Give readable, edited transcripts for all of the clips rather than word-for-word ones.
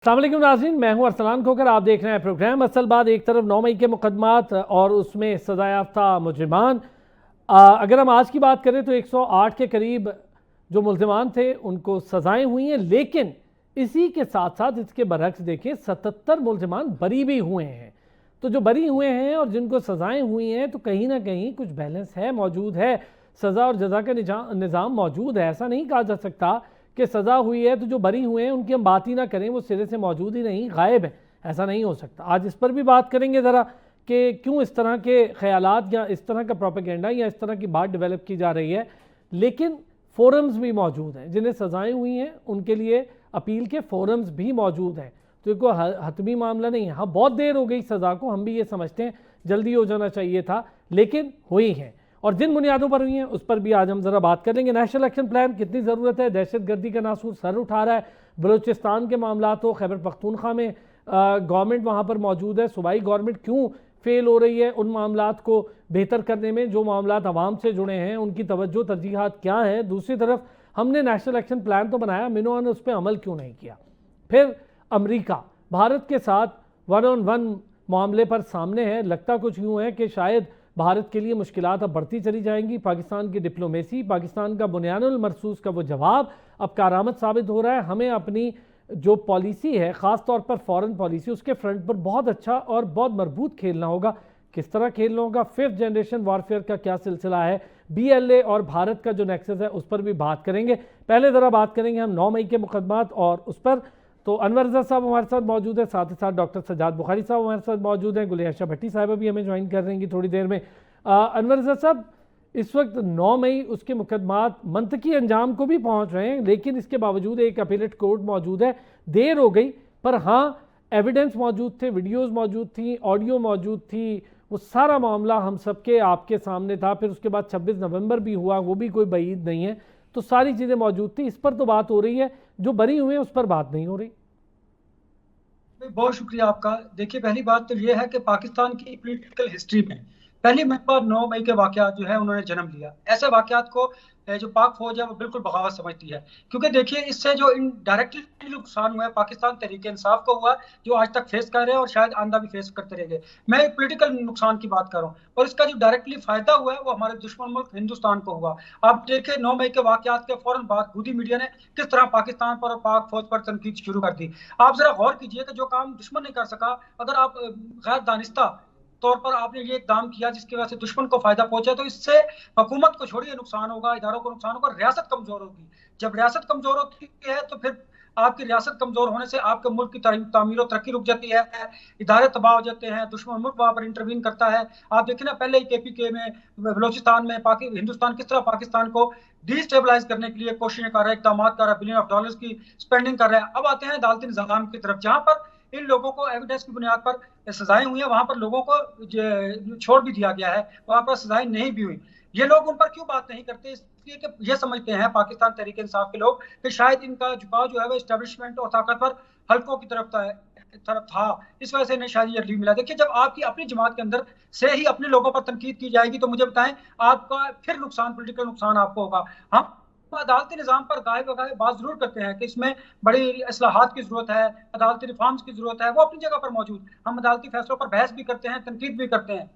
अस्सलाम वालेकुम नाज़रीन, मैं हूं अरसलान खोकर। आप देख रहे हैं प्रोग्राम असल बात। एक तरफ 9 मई के मुकदमात और उसमें सज़ा याफ्ता मुजरिमान। अगर हम आज की बात करें तो 108 के करीब जो मुल्ज़िमान थे उनको सज़ाएं हुई हैं, लेकिन इसी के साथ साथ इसके बरक्स देखें 77 मुल्ज़िमान बरी भी हुए हैं। तो जो बरी हुए हैं और जिनको सज़ाएं हुई हैं, तो कहीं ना कहीं कुछ बैलेंस है, मौजूद है, सज़ा और जज़ा का निज़ाम मौजूद है। ऐसा नहीं कहा जा सकता कि सज़ा हुई है तो जो बरी हुए हैं उनकी हम बात ही ना करें, वो सिरे से मौजूद ही नहीं, गायब है। ऐसा नहीं हो सकता। आज इस पर भी बात करेंगे ज़रा कि क्यों इस तरह के ख्यालात या इस तरह का प्रोपेगेंडा या इस तरह की बात डेवलप की जा रही है। लेकिन फोरम्स भी मौजूद हैं, जिन्हें सज़ाएं हुई हैं उनके लिए अपील के फोरम्स भी मौजूद हैं। तो कोई हतमी मामला नहीं है। हाँ, बहुत देर हो गई सज़ा को, हम भी ये समझते हैं जल्दी हो जाना चाहिए था, लेकिन हुई हैं। और जिन बुनियादों पर हुई हैं उस पर भी आज हम ज़रा बात करेंगे। नेशनल एक्शन प्लान कितनी ज़रूरत है, दहशत गर्दी का नासूर सर उठा रहा है। बलूचिस्तान के मामला तो खैबर पख्तूनख्वा में गवर्नमेंट वहाँ पर मौजूद है, सूबाई गवर्नमेंट क्यों फेल हो रही है उन मामलात को बेहतर करने में, जो मामलात अवाम से जुड़े हैं उनकी तवज्जो तरजीहात क्या हैं। दूसरी तरफ हमने नेशनल एक्शन प्लान तो बनाया, मिनोआ ने उस पर अमल क्यों नहीं किया। फिर अमरीका भारत के साथ 1-on-1 मामले पर सामने है। लगता कुछ यूँ है कि शायद भारत के लिए मुश्किलात अब बढ़ती चली जाएंगी। पाकिस्तान की डिप्लोमेसी, पाकिस्तान का बुनियानुल मरसूस का वो जवाब अब कारआमद साबित हो रहा है। हमें अपनी जो पॉलिसी है, ख़ास तौर पर फॉरेन पॉलिसी, उसके फ्रंट पर बहुत अच्छा और बहुत मजबूत खेलना होगा। किस तरह खेलना होगा, 5th जनरेशन वॉरफेयर का क्या सिलसिला है, BLA और भारत का जो नेक्सस है उस पर भी बात करेंगे। पहले ज़रा बात करेंगे हम 9 मई के मुकदमात और उस पर। तो अनवर रज़ा साहब हमारे साथ मौजूद है, साथ ही साथ डॉक्टर सज्जाद बुखारी साहब हमारे साथ मौजूद हैं, गुलियाशा भट्टी साहब भी हमें ज्वाइन कर रहेंगी थोड़ी देर में। अनवर रज़ा साहब, इस वक्त 9 मई उसके मुकदमात मंतकी अंजाम को भी पहुंच रहे हैं, लेकिन इसके बावजूद एक अपीलेट कोर्ट मौजूद है। देर हो गई, पर हाँ एविडेंस मौजूद थे, वीडियोज़ मौजूद थी, ऑडियो मौजूद थी, वो सारा मामला हम सबके आपके सामने था। फिर उसके बाद 26 नवंबर भी हुआ, वो भी कोई बईद नहीं है। तो सारी चीज़ें मौजूद थी, इस पर तो बात हो रही है, जो बरी हुए हैं उस पर बात नहीं हो रही। बहुत शुक्रिया आपका। देखिए, पहली बात तो ये है कि पाकिस्तान की पॉलिटिकल हिस्ट्री में पहली मरतबा 9 मई के वाकयात जो है उन्होंने जन्म लिया। ऐसे वाकयात को जो पाक फौज है वो बिल्कुल बगावत समझती है, क्योंकि देखिए इससे जो इनडायरेक्टली नुकसान हुआ है पाकिस्तान तहरीक इंसाफ को हुआ, जो आज तक फेस कर रहे हैं और शायद आंदा भी फेस करते रहेंगे। मैं पॉलिटिकल नुकसान की बात कर रहा हूँ, और इसका जो डायरेक्टली फायदा हुआ है वो हमारे दुश्मन मुल्क हिंदुस्तान को हुआ। आप देखिए 9 मई के वाकयात के फौरन बाद गोदी मीडिया ने किस तरह पाकिस्तान पर और पाक फौज पर तनकीद शुरू कर दी। आप जरा गौर कीजिए कि जो काम दुश्मन नहीं कर सका, अगर आप गैर दानिस्ता तौर पर आपने ये इकदाम किया जिसकी वजह से दुश्मन को फायदा पहुंचा, तो इससे हुकूमत को छोड़िए नुकसान होगा, इदारों को नुकसान होगा, रियासत कमजोर होगी। जब रियासत कमजोर होती है तो फिर आपकी रियासत कमजोर होने से आपके मुल्क की तामीर और तरक्की रुक जाती है, इदारे तबाह हो जाते हैं, दुश्मन मुल्क वहां पर इंटरवीन करता है। आप देखिए ना, पहले ही KPK में, बलोचिस्तान में हिंदुस्तान किस तरह पाकिस्तान को डिस्टेबलाइज करने के लिए कोशिशें कर रहा है, इकदाम कर रहा है, बिलियन ऑफ डॉलर्स की स्पेंडिंग कर रहा है। अब आते हैं अदालती निजाम की तरफ, जहां पर इन लोगों को एविडेंस की बुनियाद पर सजाएं हुई है, वहां पर लोगों को छोड़ भी दिया गया है, वहां पर सजाएं नहीं भी हुई। ये लोग उन पर क्यों बात नहीं करते? इसलिए कि ये समझते हैं पाकिस्तान तहरीक इंसाफ के लोग कि शायद इनका झुकाव जो है वो एस्टेब्लिशमेंट और ताकतवर हल्कों की तरफ था, इस वजह से इन्हें शायद ये रिलीफ मिला। देखिए, जब आपकी अपनी जमात के अंदर से ही अपने लोगों पर तनकीद की जाएगी तो मुझे बताएं, आपका फिर नुकसान, पोलिटिकल नुकसान आपको होगा। हम अदालती निज़ाम पर गाए बगाए बात जरूर करते हैं कि इसमें बड़ी इस्लाहात की जरूरत है, अदालती रिफॉर्म्स की जरूरत है, वो अपनी जगह पर मौजूद। हम अदालती फैसलों पर बहस भी करते हैं, तनकीद भी करते हैं,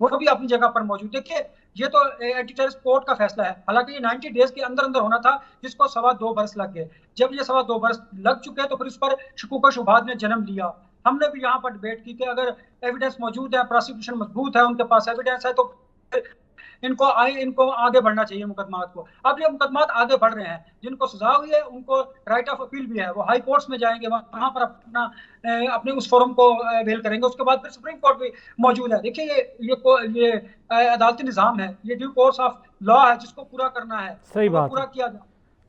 वो भी अपनी जगह पर मौजूद। देखिए, ये तो एंटी टेररिस्ट कोर्ट का फैसला है, हालांकि ये 90 डेज के अंदर अंदर होना था, जिसको 2.25 बरस लग गए। जब ये 2.25 बरस लग चुके हैं तो फिर इस पर शुकूक शुबहात ने जन्म लिया। हमने भी यहाँ पर डिबेट की कि अगर एविडेंस मौजूद है, प्रोसिक्यूशन मजबूत है, उनके पास एविडेंस है, तो इनको आगे बढ़ना चाहिए मुकदमात को। अब ये मुकदमात आगे बढ़ रहे हैं, जिनको सजा हुई है उनको राइट ऑफ अपील भी है, वो हाई कोर्ट्स में जाएंगे, वहां पर अपने उस फोरम को अवेल करेंगे। उसके बाद फिर सुप्रीम कोर्ट भी मौजूद है। देखिए, ये अदालती निजाम है, ये ड्यू कोर्स ऑफ लॉ है, जिसको पूरा करना है सही तो वो बात पूरा है। किया जाए।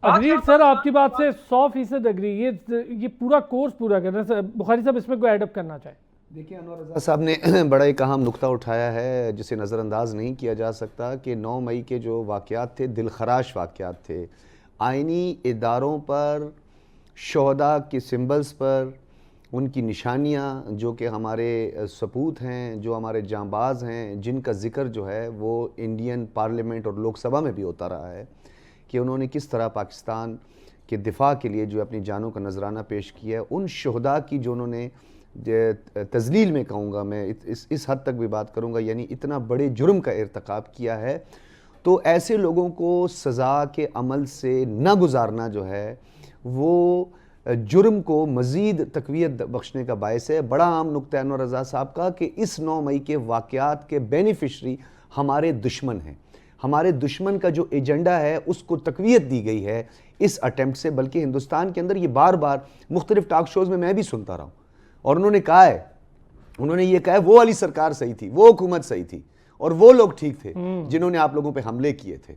बात अग्रीड यहाँ सर, पर आपकी बात से 100% अग्री। ये पूरा कोर्स पूरा करना है। बुखारी साहब इसमें कोई एडअप करना चाहे? देखिए, अनवर रज़ा साहब ने बड़ा एक अहम नुक्ता उठाया है जिसे नज़रअंदाज नहीं किया जा सकता कि 9 मई के जो वाक़यात थे, दिलखराश वाक़यात थे। आइनी इदारों पर, शहदा के सिंबल्स पर, उनकी निशानियाँ जो कि हमारे सपूत हैं, जो हमारे जांबाज हैं, जिनका ज़िक्र जो है वो इंडियन पार्लियामेंट और लोकसभा में भी होता रहा है कि उन्होंने किस तरह पाकिस्तान के दिफा के लिए जो अपनी जानों का नजराना पेश किया है, उन शहदा की जो उन्होंने तजलील में कहूँगा मैं, इस हद तक भी बात करूँगा, यानी इतना बड़े जुर्म का इर्तकाब किया है, तो ऐसे लोगों को सज़ा के अमल से न गुजारना जो है वो जुर्म को मज़ीद तक़वियत बख्शने का बायस है। बड़ा आम नुक्ता अनवर रज़ा साहब का कि इस 9 मई के वाक़यात के बेनिफिशरी हमारे दुश्मन हैं। हमारे दुश्मन का जो एजेंडा है उसको तक़वियत दी गई है इस अटेम्प्ट से, बल्कि हिंदुस्तान के अंदर ये बार बार मुख्तलिफ टॉक शोज़ में मैं भी सुनता रहा हूँ, और उन्होंने कहा है, उन्होंने ये कहा है वो वाली सरकार सही थी, वो हुकूमत सही थी, और वो लोग ठीक थे जिन्होंने आप लोगों पे हमले किए थे।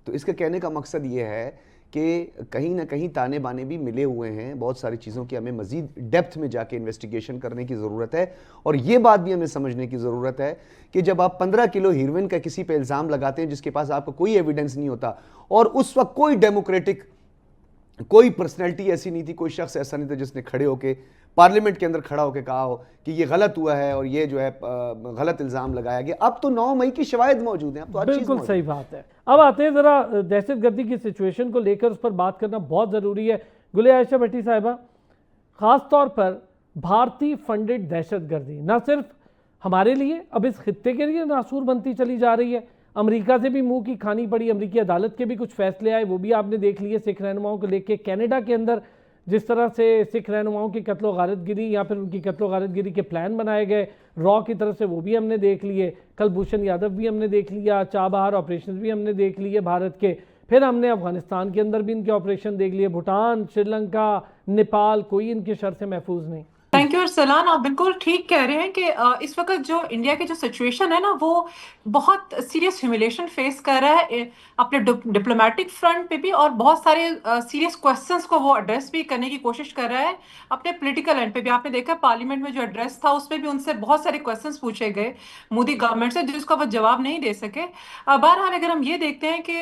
तो इसके कहने का मकसद ये है कि कहीं ना कहीं ताने बाने भी मिले हुए हैं, बहुत सारी चीज़ों की हमें मज़ीद डेप्थ में जाके इन्वेस्टिगेशन करने की ज़रूरत है। और ये बात भी हमें समझने की ज़रूरत है कि जब आप 15 किलो हीरोइन का किसी पे इल्ज़ाम लगाते हैं जिसके पास आपको कोई एविडेंस नहीं होता, और उस वक्त कोई डेमोक्रेटिक कोई पर्सनैलिटी ऐसी नहीं थी, कोई शख्स ऐसा नहीं था जिसने खड़े होके पार्लियामेंट के अंदर खड़ा होकर कहा हो कि ये गलत हुआ है और ये जो है गलत इल्ज़ाम लगाया गया। अब तो 9 मई की शवाहिद मौजूद हैं, अब तो हर चीज़ बिल्कुल सही बात है। अब आते हैं ज़रा दहशतगर्दी की सिचुएशन को लेकर, उस पर बात करना बहुत ज़रूरी है। गुले आयशा भट्टी साहिबा, ख़ास तौर पर भारतीय फंडेड दहशतगर्दी न सिर्फ हमारे लिए, अब इस खित्ते के लिए नासूर बनती चली जा रही है। अमेरिका से भी मुंह की खानी पड़ी, अमेरिकी अदालत के भी कुछ फैसले आए, वो भी आपने देख लिए सिख रहनुमाओं को लेके। कनाडा के अंदर जिस तरह से सिख रहनुमाओं की कत्लो गारतगिरी या फिर उनकी कत्लो गारतगिरी के प्लान बनाए गए रॉ की तरफ से, वो भी हमने देख लिए। कुलभूषण यादव भी हमने देख लिया, चाबहार ऑपरेशन भी हमने देख लिए भारत के। फिर हमने अफगानिस्तान के अंदर भी इनके ऑपरेशन देख लिए। भूटान, श्रीलंका, नेपाल, कोई इनके शर से महफूज नहीं। थैंक यू अरसलान, आप बिल्कुल ठीक कह रहे हैं कि इस वक्त जो इंडिया की जो सिचुएशन है ना, वो बहुत सीरियस ह्यूमिलेशन फेस कर रहा है अपने डिप्लोमेटिक फ्रंट पे भी, और बहुत सारे सीरियस क्वेश्चंस को वो एड्रेस भी करने की कोशिश कर रहा है अपने पॉलिटिकल एंड पे भी। आपने देखा पार्लियामेंट में जो एड्रेस था उसमें भी उनसे बहुत सारे क्वेश्चंस पूछे गए मोदी गवर्नमेंट से, जिसका वो जवाब नहीं दे सके। बहरहाल अगर हम ये देखते हैं कि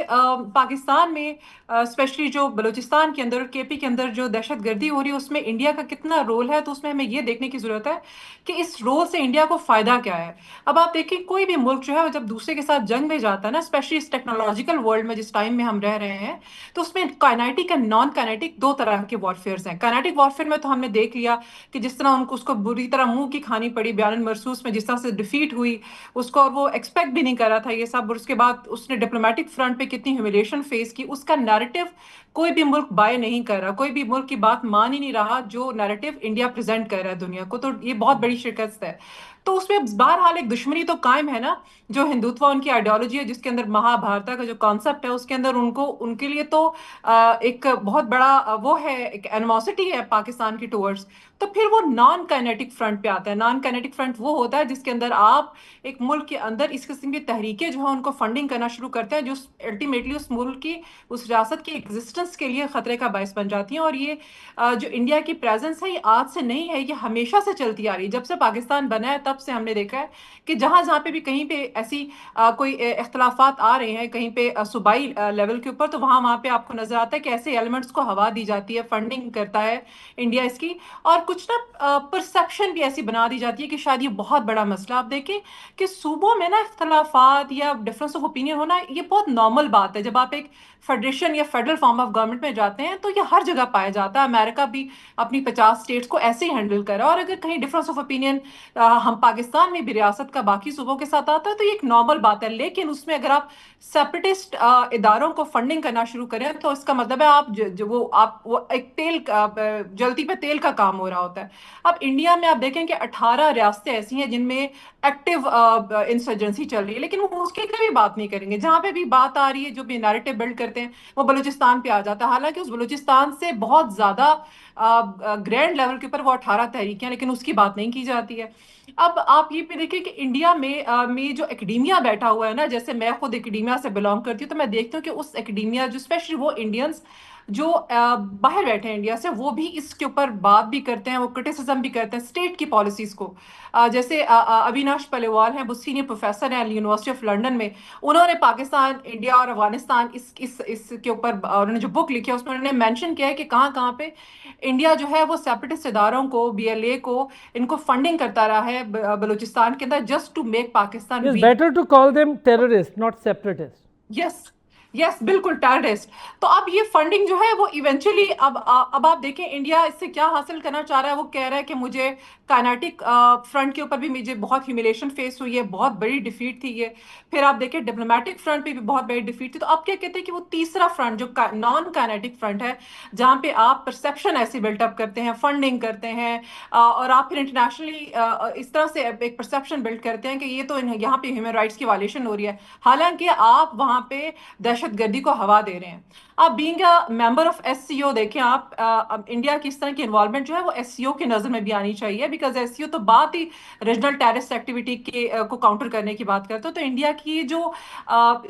पाकिस्तान में स्पेशली जो बलूचिस्तान के अंदर और केपी के अंदर जो दहशतगर्दी हो रही है उसमें इंडिया का कितना रोल है, तो उसमें हमें ये देखने की जरूरत है कि इस रोल से इंडिया को फायदा क्या है। अब आप देखिए कोई भी मुल्क जो है जब दूसरे के साथ जंग में जाता है ना, स्पेशली इस टेक्नोलॉजिकल वर्ल्ड में जिस टाइम में हम रह रहे हैं, तो उसमें काइनेटिक एंड नॉन काइनेटिक दो तरह के वॉरफेयर हैं। काइनेटिक वॉरफेयर में तो हमने देख लिया कि जिस तरह उनको उसको बुरी तरह मुंह की खानी पड़ी बयान मरसूस में, जिस तरह से डिफीट हुई उसको, और वो एक्सपेक्ट भी नहीं कर रहा था ये सब, और उसके बाद उसने डिप्लोमेटिक फ्रंट पे कितनी ह्यूमिलिएशन फेस की। उसका नैरेटिव कोई भी मुल्क बाय नहीं कर रहा, कोई भी मुल्क की बात मान ही नहीं रहा जो नैरेटिव इंडिया प्रेजेंट कर रहा है दुनिया को, तो ये बहुत बड़ी शिकस्त है। तो उसमें बहरहाल एक दुश्मनी तो कायम है ना, जो हिंदुत्व उनकी आइडियोलॉजी है जिसके अंदर महाभारत का जो कॉन्सेप्ट है उसके अंदर उनको उनके लिए तो एक बहुत बड़ा वो है, एक एनिमोसिटी है पाकिस्तान की टुवर्ड्स। तो फिर वो नॉन काइनेटिक फ्रंट पे आता है। नॉन काइनेटिक फ्रंट वो होता है जिसके अंदर आप एक मुल्क के अंदर इस किस्म की तहरीकें जो है उनको फंडिंग करना शुरू करते हैं, जो अल्टीमेटली उस मुल्क की, उस रियासत की एग्जिस्टेंस के लिए खतरे का बायस बन जाती हैं। और ये जो इंडिया की प्रेजेंस है ये आज से नहीं है, ये हमेशा से चलती आ रही है। जब से पाकिस्तान बना है तब से हमने देखा है कि जहां जहां पे भी कहीं पे ऐसी कोई इख्तलाफात आ रहे हैं कहीं पे सूबाई लेवल के ऊपर, तो वहां वहां पे आपको नजर आता है कि ऐसे एलिमेंट्स को हवा दी जाती है, फंडिंग करता है इंडिया इसकी। और कुछ ना परसेप्शन भी ऐसी बना दी जाती है कि शायद ये बहुत बड़ा मसला। आप देखें कि सूबों में ना इख्तलाफात या डिफरेंस ऑफ ओपिनियन होना ये बहुत नॉर्मल बात है। जब आप एक फेडरेशन या फेडरल फॉर्म ऑफ गवर्नमेंट में जाते हैं तो ये हर जगह पाया जाता है। अमेरिका भी अपनी 50 स्टेट्स को ऐसे ही हैंडल कर रहा है। और अगर कहीं डिफरेंस ऑफ ओपिनियन हम पाकिस्तान में भी रियासत का बाकी सूबों के साथ आता है तो ये एक नॉर्मल बात है। लेकिन उसमें अगर आप सेपरेटिस्ट इदारों को फंडिंग करना शुरू करें तो इसका मतलब है आप वो एक तेल जलती पे तेल का काम हो रहा होता है। अब इंडिया में आप देखें कि 18 रियासतें ऐसी हैं जिनमें एक्टिव इंसर्जेंसी चल रही है, लेकिन वो उसकी कभी बात नहीं करेंगे। जहां पे भी बात आ रही है, जो भी नैरेटिव बिल्ड करते हैं, वो बलूचिस्तान पे आ जाता है। हालांकि उस बलूचिस्तान से बहुत ज्यादा ग्रैंड लेवल के ऊपर वो 18 तहरीकें, लेकिन उसकी बात नहीं की जाती है। अब आप ये भी देखिए कि इंडिया में जो एकेडेमिया बैठा हुआ है ना, जैसे मैं खुद एकेडेमिया से बिलोंग करती हूँ, तो मैं देखती हूँ कि उस एकेडेमिया जो स्पेशली वो इंडियंस जो बाहर बैठे हैं इंडिया से, वो भी इसके ऊपर बात भी करते हैं, वो क्रिटिसिज्म भी करते हैं स्टेट की पॉलिसीज को। जैसे अविनाश पलेवाल हैं, वो सीनियर प्रोफेसर हैं यूनिवर्सिटी ऑफ लंदन में। उन्होंने पाकिस्तान, इंडिया और अफगानिस्तान इसके ऊपर उन्होंने जो बुक लिखी है उसमें उन्होंने मेंशन किया है कि कहाँ कहाँ पे इंडिया जो है वो सेपरेटिस्ट इदारों को, BLA को, इनको फंडिंग करता रहा है बलूचिस्तान के अंदर, just to make Pakistan weak. Better to call them terrorist not separatist. Yes, yes बिल्कुल टेररिस्ट। तो अब ये फंडिंग जो है वो इवेंचुअली अब आप देखें इंडिया इससे क्या हासिल करना चाह रहा है। वो कह रहा है कि मुझे काइनेटिक फ्रंट के ऊपर भी मुझे बहुत ह्यूमिलेशन फेस हुई है, बहुत बड़ी डिफीट थी ये। फिर आप देखें डिप्लोमेटिक फ्रंट पे भी बहुत बड़ी डिफीट थी। तो अब क्या कहते हैं कि वो तीसरा फ्रंट जो नॉन काइनेटिक फ्रंट है, जहां पे आप परसेप्शन ऐसी बिल्टअप करते हैं, फंडिंग करते हैं, और आप फिर इंटरनेशनली इस तरह से एक परसेप्शन बिल्ड करते हैं कि ये तो यहाँ पे ह्यूमन राइट्स की वायलेशन हो रही है, हालांकि आप वहां पे दहशतगर्दी को हवा दे रहे हैं। आप being a member of SCO देखें आप, अब इंडिया की इस तरह की इन्वॉल्वमेंट जो है वो एससीओ की नजर में भी आनी चाहिए, बिकॉज एससीओ तो बात ही रीजनल टेररिस्ट एक्टिविटी के को काउंटर करने की बात करते हो। तो इंडिया की जो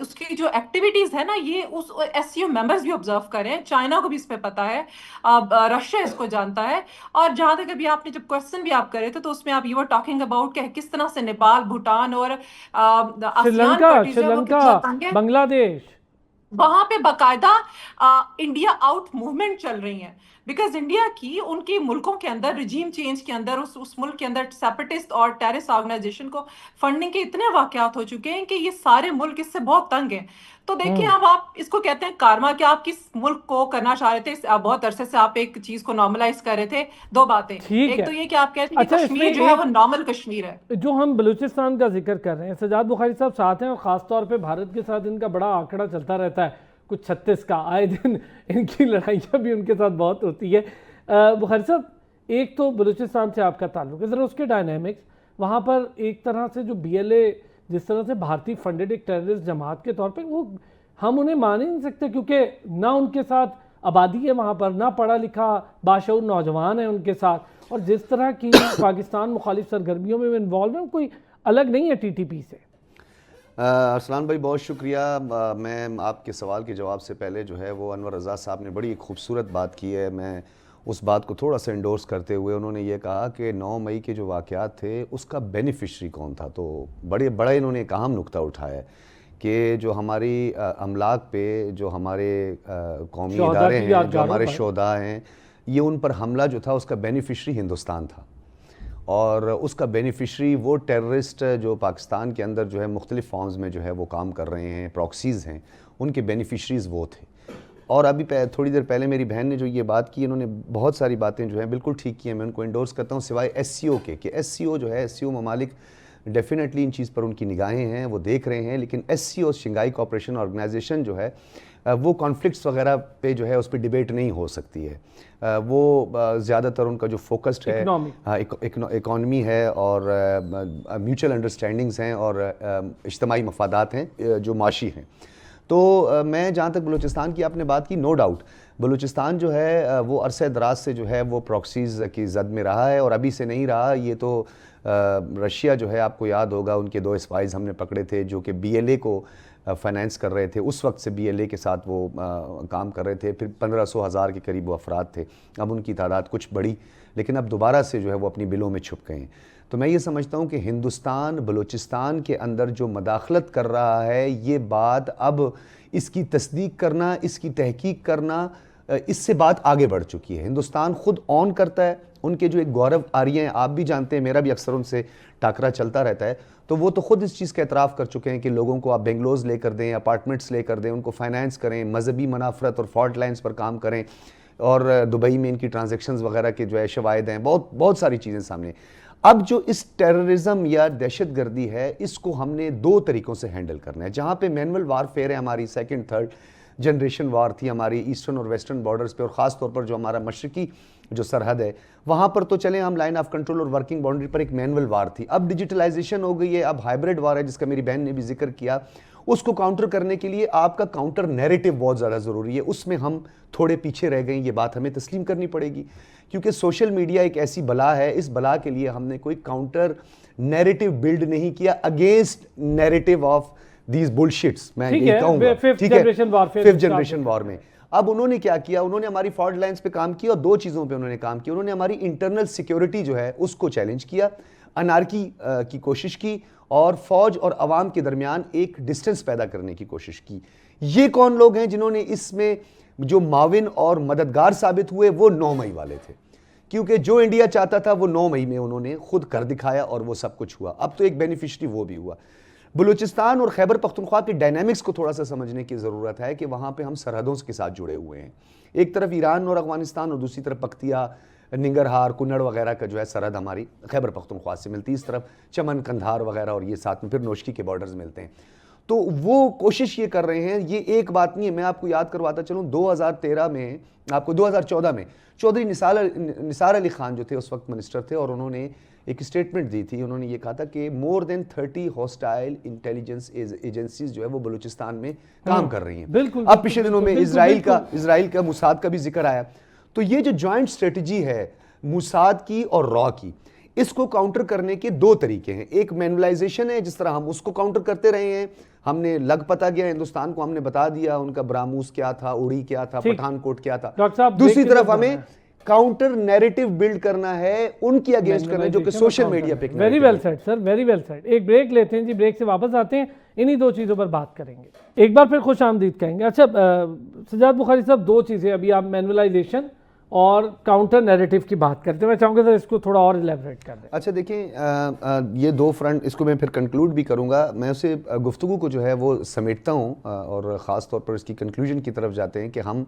उसकी जो एक्टिविटीज है ना, ये उस एससीओ मेंबर्स भी ऑब्जर्व करें, चाइना को भी इस पे पता है, अब रशिया इसको जानता है। और जहां तक अभी आपने जब क्वेश्चन भी आप करे थे, तो उसमें आप यू वर टॉकिंग अबाउट कि किस तरह से नेपाल, भूटान और आसियान श्रीलंका, कंट्रीज है वो श्रीलंका, कितना तंग है। बांग्लादेश। वहां पे बाकायदा इंडिया आउट मूवमेंट चल रही है, बिकॉज इंडिया की उनके मुल्कों के अंदर रिजीम चेंज के अंदर उस मुल्क के अंदर सेपरेटिस्ट और टेररिस्ट ऑर्गेनाइजेशन को फंडिंग के इतने वाकयात हो चुके हैं कि ये सारे मुल्क इससे बहुत तंग हैं। तो देखिए अब आप इसको कहते हैं कारमा, कि आप किस मुल्क को करना चाह रहे थे। बहुत अरसे से आप एक चीज को नॉर्मलाइज कर रहे थे। दो बातें, ठीक एक है। तो ये कि आप कहते हैं कि अच्छा, कश्मीर इसमें जो है एक वो नॉर्मल कश्मीर है। जो हम बलूचिस्तान का जिक्र कर रहे हैं, सजाद बुखारी साहब साथ हैं और ख़ासतौर पे भारत के साथ इनका बड़ा आंकड़ा चलता रहता है, कुछ 36 का, आए दिन इनकी लड़ाइयाँ भी उनके साथ बहुत होती है। बुखारी साहब, एक तो बलूचिस्तान से आपका ताल्लुक है, ज़रा उसके डायनामिक्स, वहाँ पर एक तरह से जो BLA जिस तरह से भारतीय फंडेड एक टेररिस्ट जमात के तौर पे, वो हम उन्हें मान ही नहीं सकते, क्योंकि ना उनके साथ आबादी है वहाँ पर, ना पढ़ा लिखा बाशऊर नौजवान है उनके साथ, और जिस तरह की पाकिस्तान मुखालिफ सरगर्मियों में इन्वॉल्व है, कोई अलग नहीं है TTP से। अरसलान भाई बहुत शुक्रिया। मैं आपके सवाल के जवाब से पहले जो है वो अनवर रज़ा साहब ने बड़ी खूबसूरत बात की है, मैं उस बात को थोड़ा सा इंडोर्स करते हुए, उन्होंने ये कहा कि 9 मई के जो वाक़यात थे उसका बेनिफिशरी कौन था। तो बड़ा इन्होंने एक अहम नुक्ता उठाया है कि जो हमारी अमलाक पे जो हमारे कौमी इदारे हैं, जो हमारे शोधा हैं, ये उन पर हमला जो था उसका बेनिफिशरी हिंदुस्तान था, और उसका बेनिफिशरी वो टेररिस्ट जो पाकिस्तान के अंदर जो है मुख्तलिफ़ फॉर्म्स में जो है वो काम कर रहे हैं, प्रॉक्सीज़ हैं, उनके बेनिफिशरीज़ वो थे। और अभी थोड़ी देर पहले मेरी बहन ने जो ये बात की, इन्होंने बहुत सारी बातें जो हैं बिल्कुल ठीक की हैं, मैं उनको इंडोर्स करता हूँ, सिवाय SCO के, कि SCO जो है, SCO ममालिक डेफिनेटली इन चीज़ पर उनकी निगाहें हैं, वो देख रहे हैं, लेकिन SCO शंघाई कोऑपरेशन ऑर्गेनाइजेशन जो है वो कॉन्फ्लिक्ट्स वगैरह पे जो है उस पर डिबेट नहीं हो सकती है। वो ज़्यादातर उनका जो फोकस्ड है इकॉनमी है और म्यूचुअल अंडरस्टैंडिंग्स हैं और इज्तमाही मफादात हैं जो माशी हैं। तो मैं जहाँ तक बलूचिस्तान की आपने बात की, नो डाउट बलूचिस्तान जो है वो अरसे दराज से जो है वो प्रॉक्सीज़ की जद में रहा है, और अभी से नहीं रहा। ये तो रशिया जो है, आपको याद होगा, उनके 2 स्पाइज हमने पकड़े थे जो कि BLA को फाइनेंस कर रहे थे, उस वक्त से BLA के साथ वो काम कर रहे थे। फिर 1500-1000 के करीब वो अफराद थे, अब उनकी तादाद कुछ बढ़ी, लेकिन अब दोबारा से जो है वो अपनी बिलों में छुप गए हैं। तो मैं ये समझता हूँ कि हिंदुस्तान बलूचिस्तान के अंदर जो मदाखलत कर रहा है, ये बात अब इसकी तस्दीक करना, इसकी तहकीक करना, इससे बात आगे बढ़ चुकी है। हिंदुस्तान खुद ऑन करता है, उनके जो एक गौरव आर्य हैं, आप भी जानते हैं, मेरा भी अक्सर उनसे टाकरा चलता रहता है, तो वो तो खुद इस चीज़ का एतराफ़ कर चुके हैं कि लोगों को आप बेंगलोज लेकर दें, अपार्टमेंट्स लेकर दें, उनको फाइनेंस करें, मजहबी मनाफरत और फॉल्ट लाइन्स पर काम करें, और दुबई में इनकी ट्रांजेक्शंस वगैरह के जो है शवाहिद हैं, बहुत सारी चीज़ें सामने। अब जो इस टेररिज्म या दहशतगर्दी है, इसको हमने 2 तरीक़ों से हैंडल करना है। जहाँ पे मैनुअल वारफेयर है, हमारी 2nd 3rd जनरेशन वार थी हमारी ईस्टर्न और वेस्टर्न बॉर्डर्स पे, और ख़ास तौर पर जो हमारा मशरकी जो सरहद है वहाँ पर तो चले हम लाइन ऑफ कंट्रोल और वर्किंग बाउंड्री पर एक मैनुअल वार थी। अब डिजिटलाइजेशन हो गई है, अब हाइब्रिड वार है, जिसका मेरी बहन ने भी जिक्र किया। उसको काउंटर करने के लिए आपका काउंटर नैरेटिव बहुत ज़्यादा ज़रूरी है, उसमें हम थोड़े पीछे रह गए, ये बात हमें तस्लीम करनी पड़ेगी, क्योंकि सोशल मीडिया एक ऐसी बला है, इस बला के लिए हमने कोई काउंटर नैरेटिव बिल्ड नहीं किया अगेंस्ट नैरेटिव ऑफ दीज बुलशिट्स। मैं ये कहूँगा, ठीक है, 5th जनरेशन वॉर में अब उन्होंने क्या किया, उन्होंने हमारी फॉल्ट लाइन्स पे काम किया, और 2 चीज़ों पे उन्होंने काम किया। उन्होंने हमारी इंटरनल सिक्योरिटी जो है उसको चैलेंज किया, अनारकी की कोशिश की, और फौज और अवाम के दरमियान एक डिस्टेंस पैदा करने की कोशिश की। ये कौन लोग हैं जिन्होंने इसमें जो माविन और मददगार साबित हुए? वो 9 मई वाले थे, क्योंकि जो इंडिया चाहता था वो 9 मई में उन्होंने खुद कर दिखाया और वो सब कुछ हुआ। अब तो एक बेनिफिशरी वो भी हुआ। बलूचिस्तान और खैबर पख्तूनख्वा की डायनामिक्स को थोड़ा सा समझने की ज़रूरत है कि वहाँ पे हम सरहदों के साथ जुड़े हुए हैं। एक तरफ ईरान और अफगानिस्तान और दूसरी तरफ पख्तिया, निंगरहार, कुन्नड़ वगैरह का जो है सरहद हमारी खैबर पख्तूनख्वा से मिलती है। इस तरफ चमन, कंधार वगैरह और ये साथ में फिर नोशकी के बॉर्डर्स मिलते हैं। तो वो कोशिश ये कर रहे हैं, ये एक बात नहीं है, मैं आपको याद करवाता चलूँ 2013 में, आपको 2014 में चौधरी निसार अली खान जो थे उस वक्त मिनिस्टर थे, और उन्होंने एक स्टेटमेंट दी थी। उन्होंने ये कहा था कि more than 30 hostile intelligence agencies जो है वो बलूचिस्तान में काम कर रही हैं। बिल्कुल। अब पिछले दिनों में इजराइल का मुसाद का भी जिक्र आया। तो ये जो जॉइंट स्ट्रेटजी है मुसाद की और रॉ की, इसको काउंटर करने के दो तरीके हैं। एक मैनुअलाइजेशन है, जिस तरह हम उसको काउंटर करते रहे हैं, हमने लग पता गया हिंदुस्तान को, हमने बता दिया उनका ब्राह्मूस क्या था, उड़ी क्या था, पठानकोट क्या था। दूसरी तरफ हमें काउंटर नैरेटिव बिल्ड करना है, उनकी अगेंस्ट करना है, जो कि सोशल मीडिया पे। Very well said sir, very well said. एक ब्रेक लेते हैं जी, ब्रेक से वापस आते हैं, इन्हीं दो चीज़ों पर बात करेंगे। एक बार फिर खुश आमदीद कहेंगे। अच्छा सजाद बुखारी साहब, दो चीज़ें अभी आप मैनुअलाइजेशन और काउंटर नैरेटिव की बात करते हैं, मैं चाहूँगा सर इसको थोड़ा और इलेबरेट कर दें। अच्छा देखिए, ये दो फ्रंट, इसको मैं फिर कंक्लूड भी करूँगा। मैं उसे गुफ्तगू को जो है वो समेटता हूँ और ख़ास तौर पर इसकी कंक्लूजन की तरफ जाते हैं कि हम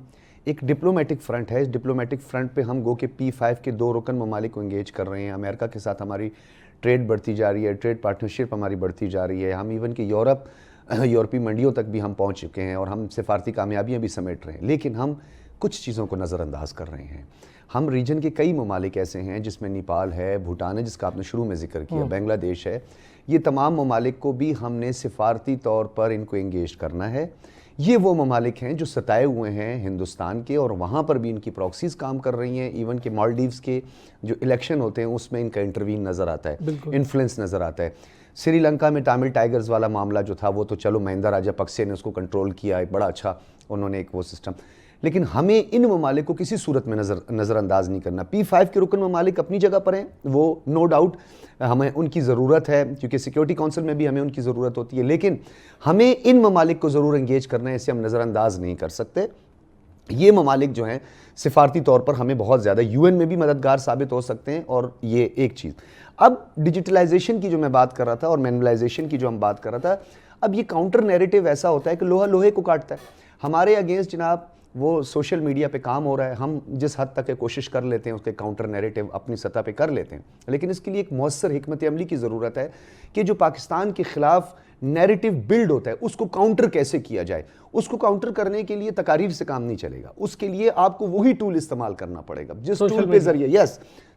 एक डिप्लोमेटिक फ्रंट है, इस डिप्लोमेटिक फ्रंट पे हम गो के P5 के 2 रुकन ममालिक को इंगेज कर रहे हैं। अमेरिका के साथ हमारी ट्रेड बढ़ती जा रही है, ट्रेड पार्टनरशिप हमारी बढ़ती जा रही है। हम इवन कि यूरोपीय मंडियों तक भी हम पहुंच चुके हैं और हम सिफारती कामयाबियां भी समेट रहे हैं। लेकिन हम कुछ चीज़ों को नज़रअंदाज कर रहे हैं। हम रीजन के कई ममालिक ऐसे हैं जिसमें नेपाल है, भूटान है जिसका आपने शुरू में जिक्र किया, बांग्लादेश है, ये तमाम ममालिक को भी हमने सिफारती तौर पर इनको इंगेज करना है। ये वो ममालिक हैं जो सताए हुए हैं हिंदुस्तान के, और वहाँ पर भी इनकी प्रॉक्सीज काम कर रही हैं। इवन कि मालदीव्स के जो इलेक्शन होते हैं उसमें इनका इंटरवीन नज़र आता है, इन्फ्लुएंस नज़र आता है। श्रीलंका में तमिल टाइगर्स वाला मामला जो था वो तो चलो महिंदा राजापक्से ने उसको कंट्रोल किया, एक बड़ा अच्छा उन्होंने एक वो सिस्टम। लेकिन हमें इन ममालिक को किसी सूरत में नज़रअंदाज नहीं करना। P5 के रुकन ममालिक अपनी जगह पर हैं, वो नो डाउट हमें उनकी ज़रूरत है, क्योंकि सिक्योरिटी काउंसिल में भी हमें उनकी ज़रूरत होती है। लेकिन हमें इन ममालिक को ज़रूर एंगेज करना है, इसे हम नज़रअंदाज नहीं कर सकते। ये ममालिक जो हैं सिफारती तौर पर हमें बहुत ज़्यादा UN में भी मददगार साबित हो सकते हैं। और ये एक चीज़, अब डिजिटलाइजेशन की जो मैं बात कर रहा था और मैनुअलाइजेशन की जो हम बात कर रहा था, अब ये काउंटर नैरेटिव ऐसा होता है कि लोहा लोहे को काटता है। हमारे अगेंस्ट जनाब वो सोशल मीडिया पे काम हो रहा है, हम जिस हद तक कोशिश कर लेते हैं उसके काउंटर नैरेटिव अपनी सतह पे कर लेते हैं। लेकिन इसके लिए एक मौसर हिकमत अमली की ज़रूरत है कि जो पाकिस्तान के ख़िलाफ़ नैरेटिव बिल्ड होता है उसको काउंटर कैसे किया जाए। उसको काउंटर करने के लिए तकारीर से काम नहीं चलेगा, उसके लिए आपको वही टूल इस्तेमाल करना पड़ेगा जिस टूल पे ज़रिए,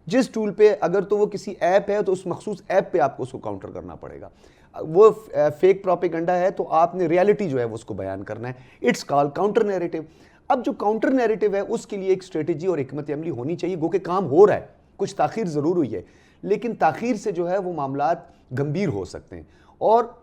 जिस टूल पे, अगर तो वो किसी ऐप है तो उस मखसूस ऐप पे आपको उसको काउंटर करना पड़ेगा। वो फेक प्रोपेगेंडा है तो आपने रियलिटी जो है वो उसको बयान करना है। It's called counter narrative. अब जो काउंटर नैरेटिव है उसके लिए एक स्ट्रेटेजी और हिकमत अमली होनी चाहिए। गो के काम हो रहा है, कुछ ताखीर ज़रूर हुई है, लेकिन ताखीर से जो है वो मामलात गंभीर हो सकते हैं। और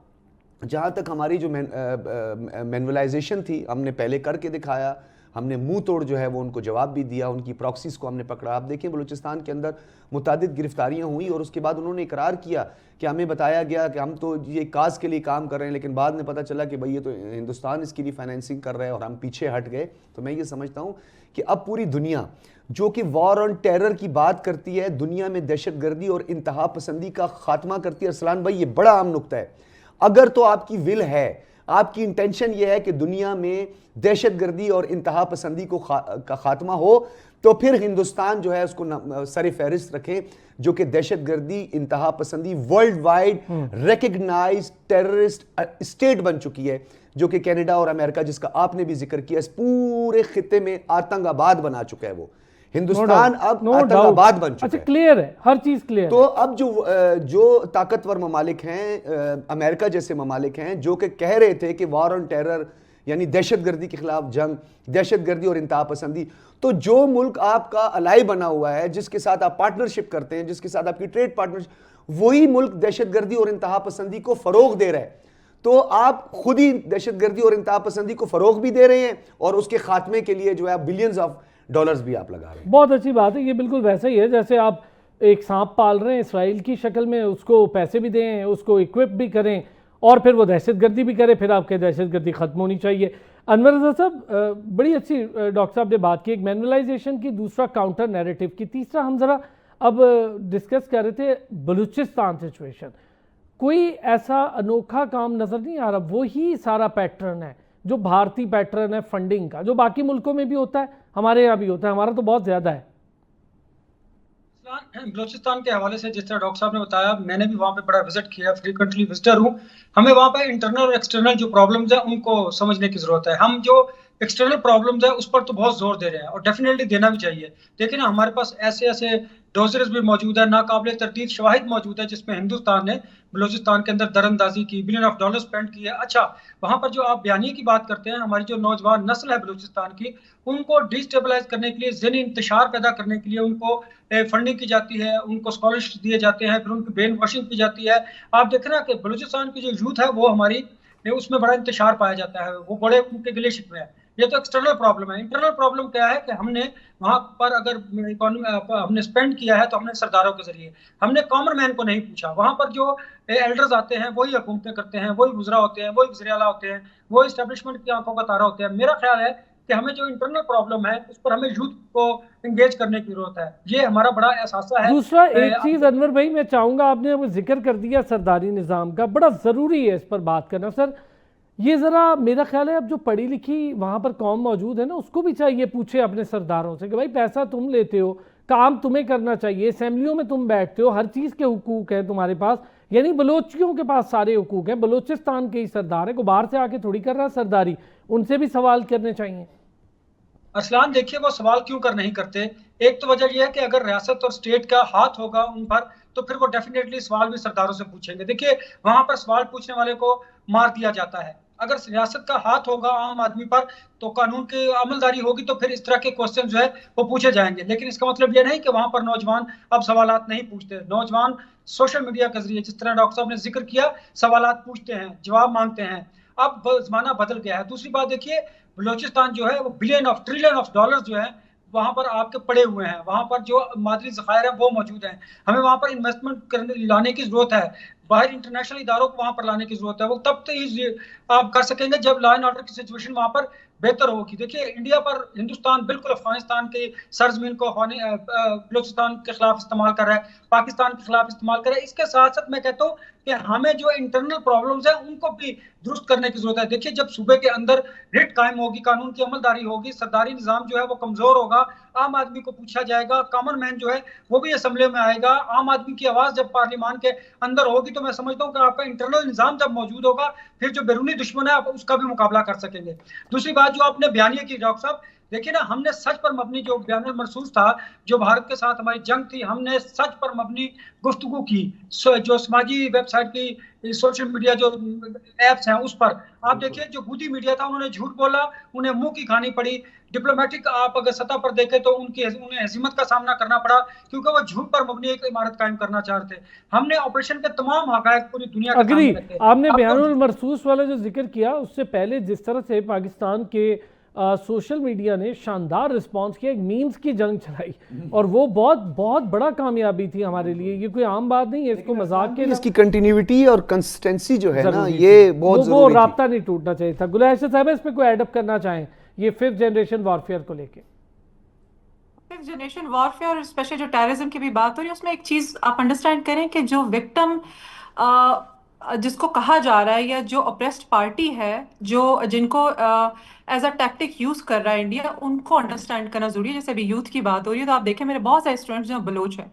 जहाँ तक हमारी जो मैनुअलाइजेशन थी, हमने पहले करके दिखाया, हमने मुंह तोड़ जो है वो उनको जवाब भी दिया, उनकी प्रॉक्सीज को हमने पकड़ा। आप देखें बलूचिस्तान के अंदर मुतादिद गिरफ्तारियां हुई और उसके बाद उन्होंने इकरार किया कि हमें बताया गया कि हम तो ये काज के लिए काम कर रहे हैं, लेकिन बाद में पता चला कि भाई ये तो हिंदुस्तान इसके लिए फाइनेंसिंग कर रहा है और हम पीछे हट गए। तो मैं ये समझता हूँ कि अब पूरी दुनिया जो कि वॉर ऑन टेरर की बात करती है, दुनिया में दहशतगर्दी और इंतहा पसंदी का खात्मा करती है। अरसलान भाई ये बड़ा अहम नुक्ता है। अगर तो आपकी विल है, आपकी इंटेंशन ये है कि दुनिया में दहशतगर्दी और इंतहा पसंदी को का खात्मा हो, तो फिर हिंदुस्तान जो है उसको सर फहरिस्त रखें, जो कि दहशतगर्दी, इंतहा पसंदी world wide recognised terrorist state बन चुकी है, जो कि कनाडा और अमेरिका, जिसका आपने भी जिक्र किया, इस पूरे खित्ते में आतंकवाद बना चुका है। वो हिंदुस्तान अब आतंकवाद बन चुका है। क्लियर है, हर चीज क्लियर। तो अब जो ताकतवर ममालिक हैं, अमेरिका जैसे ममालिक हैं, जो कि कह रहे थे कि वॉर ऑन टेरर यानी दहशतगर्दी के खिलाफ जंग, दहशतगर्दी और इंतहा पसंदी, तो जो मुल्क आपका अलाई बना हुआ है, जिसके साथ आप पार्टनरशिप करते हैं, जिसके साथ आपकी ट्रेड पार्टनरशिप, वही मुल्क दहशतगर्दी और इंतहा पसंदी को फरोग दे रहा है। तो आप खुद ही दहशतगर्दी और इंतहा पसंदी को फरोग भी दे रहे हैं और उसके खात्मे के लिए जो है बिलियंस ऑफ डॉलर्स भी आप लगा रहे हैं। बहुत अच्छी बात है। ये बिल्कुल वैसा ही है जैसे आप एक सांप पाल रहे हैं इसराइल की शक्ल में, उसको पैसे भी दें, उसको इक्विप भी करें और फिर वो दहशतगर्दी भी करे, फिर आपके दहशतगर्दी खत्म होनी चाहिए। अनवर रज़ा साहब, बड़ी अच्छी डॉक्टर साहब ने बात की, एक मैनुअलाइजेशन की, दूसरा काउंटर नैरेटिव की, तीसरा हम ज़रा अब डिस्कस कर रहे थे बलूचिस्तान सिचुएशन। कोई ऐसा अनोखा काम नज़र नहीं आ रहा, वही सारा पैटर्न है जो भारतीय पैटर्न है फंडिंग का, जो बाकी मुल्कों में भी होता है, हमारे यहाँ भी होता है, हमारा तो बहुत ज़्यादा है। बलूचिस्तान के हवाले से जिस तरह डॉक्टर साहब ने बताया, मैंने भी वहाँ पे बड़ा विजिट किया, फ्रीक्वेंटली विजिटर हूँ। हमें वहाँ पे इंटरनल और एक्सटर्नल जो प्रॉब्लम्स है उनको समझने की जरूरत है। हम जो एक्सटर्नल प्रॉब्लम्स है उस पर तो बहुत जोर दे रहे हैं और डेफिनेटली देना भी चाहिए। देखिए ना, हमारे पास ऐसे ऐसे डोजर्स भी मौजूद है, नाकाबिले तरदीद शवाहिद मौजूद है जिसमें हिंदुस्तान ने बलूचिस्तान के अंदर दरअंदाजी की, बिलियन ऑफ डॉलर स्पेंड किए। अच्छा, वहां पर जो आप बयानी की बात करते हैं, हमारी जो नौजवान नस्ल है बलूचिस्तान की, उनको डिस्टेबलाइज करने के लिए, ज़हनी इंतशार पैदा करने के लिए उनको फंडिंग की जाती है, उनको स्कॉलरशिप दिए जाते हैं, फिर उनकी ब्रेन वॉशिंग की जाती है। आप देख रहे हैं कि बलूचिस्तान की जो यूथ है वो हमारी उसमें बड़ा इंतशार पाया जाता है, वो बड़े उनके गिले शिकवे हैं। ये तो एक्सटर्नल प्रॉब्लम है। इंटरनल प्रॉब्लम क्या है कि हमने वहां पर अगर इकोनॉमी हमने स्पेंड किया है तो हमने सरदारों के जरिए, हमने कॉमन मैन को नहीं पूछा। वहां पर जो एल्डर्स आते हैं वही हुकूमतें करते हैं, वही गुजरा होते हैं, वही वज़ीर आला होते हैं, वही इस्टेब्लिशमेंट की आंखों का तारा होते हैं। मेरा ख्याल है कि हमें जो इंटरनल प्रॉब्लम है उस पर हमें यूथ को एंगेज करने की जरूरत है। ये हमारा बड़ा एहसास है। दूसरा एक चीज़ अनवर भाई मैं चाहूँगा, आपने अब जिक्र कर दिया सरदारी निज़ाम का, बड़ा ज़रूरी है इस पर बात करना सर। ये ज़रा मेरा ख्याल है अब जो पढ़ी लिखी वहाँ पर कौम मौजूद है ना, उसको भी चाहिए पूछे अपने सरदारों से कि भाई पैसा तुम लेते हो, काम तुम्हें करना चाहिए, असेंबलियों में तुम बैठते हो, हर चीज़ के हुकूक हैं तुम्हारे पास, यानी बलोचियों के पास सारे हुकूक हैं, बलोचिस्तान के ही सरदार है, को बाहर से आके थोड़ी कर रहा सरदारी, उनसे भी सवाल करने चाहिए। अरसलान देखिए, वो सवाल क्यों कर नहीं करते? एक तो वजह यह है कि अगर रियासत और स्टेट का हाथ होगा उन पर तो फिर वो डेफिनेटली सवाल भी सरदारों से पूछेंगे। देखिए, वहां पर सवाल पूछने वाले को मार दिया जाता है। अगर रियासत का हाथ होगा आम आदमी पर तो कानून की अमलदारी होगी, तो फिर इस तरह के क्वेश्चन जो है वो पूछे जाएंगे। लेकिन इसका मतलब यह नहीं कि वहां पर नौजवान अब सवालात नहीं पूछते। नौजवान सोशल मीडिया के जरिए, जिस तरह डॉक्टर साहब ने जिक्र किया, सवालात पूछते हैं, जवाब मांगते हैं। अब जमाना बदल गया है। दूसरी बात देखिए, बलूचिस्तान जो है वो billion of trillion of dollar जो है वहां पर आपके पड़े हुए हैं। वहां पर जो मादरी ज़खायर है वो मौजूद हैं। हमें वहां पर इन्वेस्टमेंट करने लाने की जरूरत है, बाहर इंटरनेशनल इदारों को वहां पर लाने की जरूरत है। वो तब तो आप कर सकेंगे जब लॉ एंड ऑर्डर की सिचुएशन वहां पर बेहतर होगी। देखिए, इंडिया पर हिंदुस्तान बिल्कुल अफगानिस्तान की सरजमीन को बलूचिस्तान के खिलाफ इस्तेमाल कर रहा है, पाकिस्तान के खिलाफ इस्तेमाल कर रहा है। इसके साथ साथ मैं कहता हूँ कि हमें जो इंटरनल प्रॉब्लम्स है उनको भी दुरुस्त करने की जरूरत है। देखिए, जब सूबे के अंदर रिट कायम होगी, कानून की अमलदारी होगी, सरदारी निजाम जो है वो कमजोर होगा, आम आदमी को पूछा जाएगा, कॉमन मैन जो है वो भी असेंबली में आएगा, आम आदमी की आवाज जब पार्लियामान के अंदर होगी, तो मैं समझता हूँ कि आपका इंटरनल निजाम जब मौजूद होगा फिर जो बैरूनी दुश्मन है आप उसका भी मुकाबला कर सकेंगे। दूसरी बात जो आपने बयानिया की डॉक्टर साहब, देखिए ना, हमने सच पर मबनी जो बयानुल मरसूस था, जो भारत के साथ हमारी जंग थी, हमने सच पर मबनी गुफ्तगू की। जो समाजी वेबसाइट की, सोशल मीडिया जो एप्स हैं उस पर आप देखिए, जो गूदी मीडिया था उन्होंने झूठ बोला, उन्हें मुंह की खानी पड़ी। डिप्लोमेटिक आप अगर सतह पर देखें तो उन्हें हजीमत का सामना करना पड़ा क्योंकि वो झूठ पर मबनी एक इमारत कायम करना चाहते थे। हमने ऑपरेशन के तमाम हकायक पूरी दुनिया के अग्री, सामने रखे। आपने बयानुल मरसूस वाला जो जिक्र किया, उससे पहले जिस तरह से पाकिस्तान के सोशल मीडिया ने शानदार रिस्पांस किया, एक मीम्स की जंग चलाई और वो बहुत बहुत बड़ा कामयाबी थी हमारे लिए। ये कोई आम बात नहीं है, इसको मजाक के इसकी कंटिन्यूटी और कंसिस्टेंसी जो है ना, जरूरी ये थी। बहुत वो जरूरी थी। राब्ता नहीं टूटना चाहिए था। गुलैश साहब, इस पे कोई एडअप करना चाहें ये 5th जनरेशन वॉरफेयर को लेके? 5th जनरेशन वॉरफेयर और स्पेशल जो टेररिज्म की भी बात हो रही है, उसमें एक चीज आप अंडरस्टैंड करें कि जो विक्टिम जिसको कहा जा रहा है या जो अप्रेस्ड पार्टी है, जो जिनको एज अ टैक्टिक यूज कर रहा है इंडिया, उनको अंडरस्टैंड करना जरूरी है। जैसे अभी यूथ की बात हो रही है, तो आप देखें मेरे बहुत सारे स्टूडेंट्स जो बलोच हैं,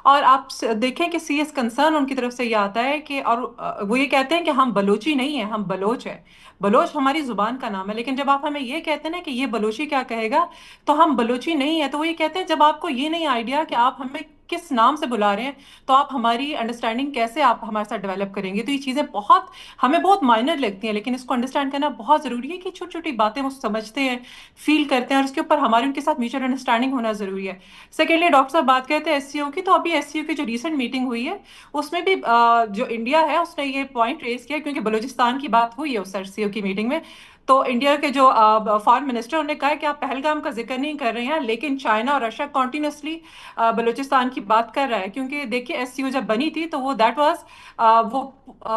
और आप देखें कि सीरियस कंसर्न उनकी तरफ से ये आता है कि, और वो ये कहते हैं कि हम बलोची नहीं है, हम बलोच है। बलोच हमारी जुबान का नाम है, लेकिन जब आप हमें ये कहते हैं ना कि ये बलोची क्या कहेगा, तो हम बलोची नहीं है। तो वो ये कहते हैं जब आपको ये नहीं आइडिया कि आप हमें किस नाम से बुला रहे हैं, तो आप हमारी अंडरस्टैंडिंग कैसे आप हमारे साथ डेवलप करेंगे। तो ये चीज़ें हमें बहुत माइनर लगती हैं, लेकिन इसको अंडरस्टैंड करना बहुत ज़रूरी है कि छोटी छोटी बातें वो समझते हैं, फील करते हैं, और उसके ऊपर हमारी उनके साथ म्यूचुअल अंडरस्टैंडिंग होना ज़रूरी है। सेकेंडली, डॉक्टर साहब बात करते हैं एससीओ की, तो अभी एससीओ की जो रिसेंट मीटिंग हुई है उसमें भी जो इंडिया है उसने ये पॉइंट रेज किया, क्योंकि बलूचिस्तान की बात हुई है उस एससीओ की मीटिंग में। तो इंडिया के जो फॉरेन मिनिस्टर उन्होंने कहा कि आप पहलगाम का जिक्र नहीं कर रहे हैं, लेकिन चाइना और रशिया कॉन्टिन्यूसली बलूचिस्तान की बात कर रहा है। क्योंकि देखिए, एससीओ जब बनी थी तो वो दैट वाज वो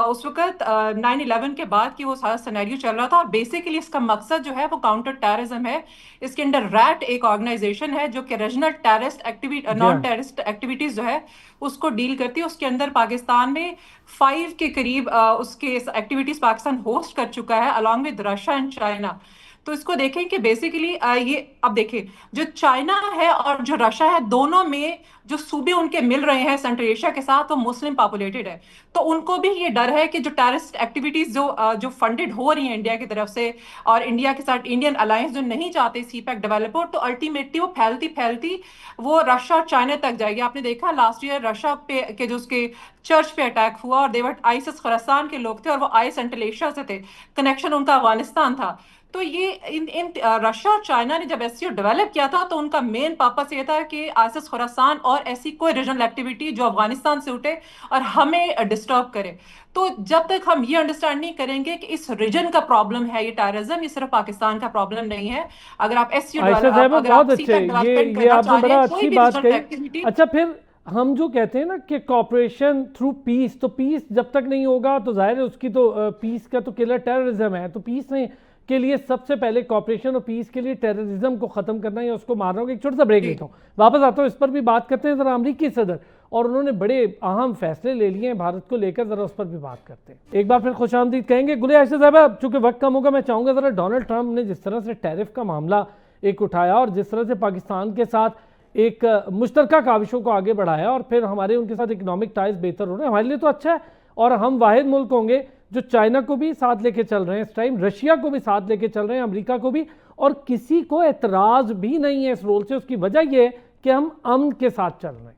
उस वक्त 9/11 के बाद की वो सारा सिनेरियो चल रहा था, और बेसिकली इसका मकसद जो है वो काउंटर टेररिज्म है। इसके अंडर रैट एक ऑर्गेनाइजेशन है जो कि regional terrorist activity, non terrorist activities जो है उसको डील करती है। उसके अंदर पाकिस्तान में 5 के करीब उसके एक्टिविटीज पाकिस्तान होस्ट कर चुका है along with Russia and China. तो इसको देखें कि बेसिकली ये अब देखें, जो चाइना है और जो रशिया है, दोनों में जो सूबे उनके मिल रहे हैं सेंट्रल एशिया के साथ, वो मुस्लिम पॉपुलेटेड है। तो उनको भी ये डर है कि जो टेररिस्ट एक्टिविटीज जो फंडेड हो रही हैं इंडिया की तरफ से, और इंडिया के साथ इंडियन अलायंस जो नहीं चाहते सीपैक डेवलप हो, तो अल्टीमेटली वो फैलती फैलती वो रशिया और चाइना तक जाएगी। आपने देखा लास्ट ईयर रशिया पे के जो उसके चर्च पे अटैक हुआ, और देवर आईएसएस खुरासान के लोग थे और वो आई सेंट्रल एशिया से थे, कनेक्शन उनका अफगानिस्तान था। तो ये इन रशिया और चाइना ने जब एससीओ डेवलप किया था, तो उनका मेन पर्पस ये था कि आईएसएस खुरासान और ऐसी कोई रीजनल एक्टिविटी जो अफगानिस्तान से उठे और हमें डिस्टर्ब करे। तो जब तक हम ये अंडरस्टैंड नहीं करेंगे कि इस रीजन का प्रॉब्लम है ये टेररिज्म, ये सिर्फ पाकिस्तान का प्रॉब्लम नहीं है। अगर आप एससीओ आयशा साहब अगर आप बहुत अच्छे, डेवलपमेंट ये करना आपने चाह रहे बड़ा हैं, कोई अच्छी भी बात रीजनल कही। एक्टिविटी। अच्छा, फिर हम जो कहते हैं ना कि कॉपरेशन थ्रू पीस, तो पीस जब तक नहीं होगा तो जाहिर है उसकी तो पीस का तो किलर टेररिज्म है। तो पीस नहीं के लिए सबसे पहले कॉपरेशन और पीस के लिए टेररिज्म को ख़त्म करना है या उसको मारना होगा। एक छोटा सा ब्रेक लेता हूँ, वापस आता हूँ, इस पर भी बात करते हैं। ज़रा अमरीकी सदर और उन्होंने बड़े अहम फैसले ले लिए हैं भारत को लेकर, ज़रा उस पर भी बात करते हैं। एक बार फिर खुश आमदीद कहेंगे। गुले आयशा साहब, चूँकि वक्त कम होगा, मैं चाहूँगा ज़रा डोनाल्ड ट्रंप ने जिस तरह से टैरिफ का मामला एक उठाया और जिस तरह से पाकिस्तान के साथ एक मुश्तरका काविशों को आगे बढ़ाया और फिर हमारे उनके साथ इकनॉमिक टाइज बेहतर हो रहे हैं, हमारे लिए तो अच्छा है। और हम वाहिद मुल्क होंगे जो चाइना को भी साथ लेके चल रहे हैं इस टाइम, रशिया को भी साथ लेके चल रहे हैं, अमेरिका को भी, और किसी को एतराज़ भी नहीं है इस रोल से। उसकी वजह यह है कि हम अमन के साथ चल रहे हैं।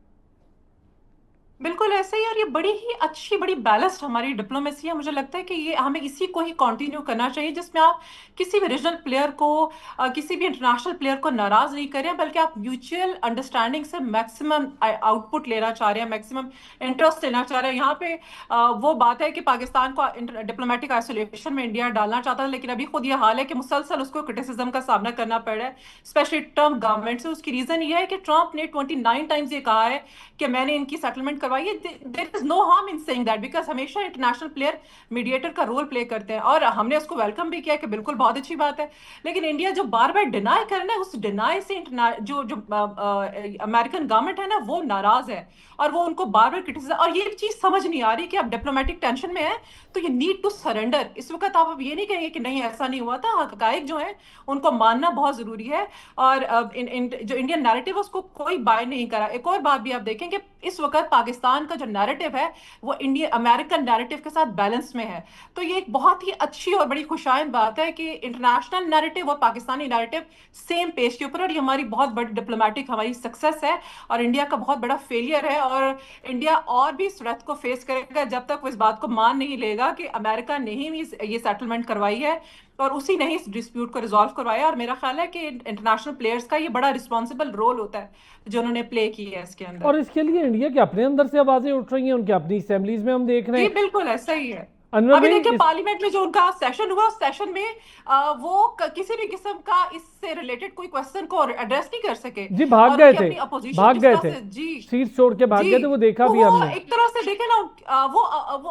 बिल्कुल ऐसे ही, और ये बड़ी ही अच्छी, बड़ी बैलेंस्ड हमारी डिप्लोमेसी है। मुझे लगता है कि ये हमें इसी को ही कंटिन्यू करना चाहिए, जिसमें आप किसी भी रीजनल प्लेयर को, किसी भी इंटरनेशनल प्लेयर को नाराज नहीं करें, बल्कि आप म्यूचुअल अंडरस्टैंडिंग से मैक्सिमम आउटपुट लेना चाह रहे हैं, मैक्सिमम इंटरेस्ट लेना चाह रहे हैं। यहाँ पे वो बात है कि पाकिस्तान को डिप्लोमेटिक आइसोलेशन में इंडिया डालना चाहता है, लेकिन अभी खुद ये हाल है कि मुसलसल उसको क्रिटिसिज्म का सामना करना पड़ रहा है, स्पेशली ट्रंप गवर्नमेंट से। उसकी रीजन ये है कि ट्रंप ने 29 टाइम्स ये कहा है कि मैंने इनकी सेटलमेंट करवाई है। There is no harm in saying that, because हमेशा इंटरनेशनल प्लेयर मीडिएटर का रोल प्ले करते हैं, और हमने उसको वेलकम भी किया कि बिल्कुल बहुत अच्छी बात है। लेकिन इंडिया जो बार बार डिनाई करना है, उस डिनाई से जो जो अमेरिकन गवर्नमेंट है ना, वो नाराज है, और वो उनको बार बार क्रिटिसाइज, और ये चीज समझ नहीं आ रही कि आप डिप्लोमेटिक टेंशन में है तो ये नीड टू सरेंडर। इस वक्त आप अब ये नहीं कहेंगे कि नहीं ऐसा नहीं हुआ था, हकायक जो है उनको मानना बहुत जरूरी है। और जो इंडियन नैरेटिव है उसको कोई बाय नहीं करा। एक और बात भी आप देखें कि इस वक्त पाकिस्तान का जो नैरेटिव है वो इंडियन अमेरिकन नैरेटिव के साथ बैलेंस में है। तो ये एक बहुत ही अच्छी और बड़ी खुशाइंद बात है कि इंटरनेशनल नैरेटिव और पाकिस्तानी नैरेटिव सेम पेज के ऊपर, और ये हमारी बहुत बड़ी डिप्लोमेटिक हमारी सक्सेस है और इंडिया का बहुत बड़ा फेलियर है। और इंडिया और भी इस थ्रेट को फेस करेगा जब तक वो इस बात को मान नहीं लेगा कि अमेरिका ने ही ये सेटलमेंट करवाई है और उसी ने ही इस डिस्प्यूट को रिजॉल्व करवाया। और मेरा ख्याल है कि इंटरनेशनल प्लेयर्स का ये बड़ा रिस्पॉन्सिबल रोल होता है जो उन्होंने प्ले किया है इसके अंदर। और इसके लिए इंडिया के अपने अंदर से आवाजें उठ रही हैं, उनके अपनी असेंबलीज में हम देख रहे हैं। जी बिल्कुल ऐसा ही है। अनवर अभी भाई, देखिए पार्लियामेंट में जो उनका सेशन हुआ, उस सेशन में वो किसी भी किस्म का इससे रिलेटेड कोई क्वेश्चन को एड्रेस नहीं कर सके। जी भाग और गए उनकी थे, अपनी अपोजिशन भाग जिस गए तरह थे, से जी सीट छोड़ के भाग जी गए थे, वो देखा तो भी वो हमने। एक तरह से देखे ना, वो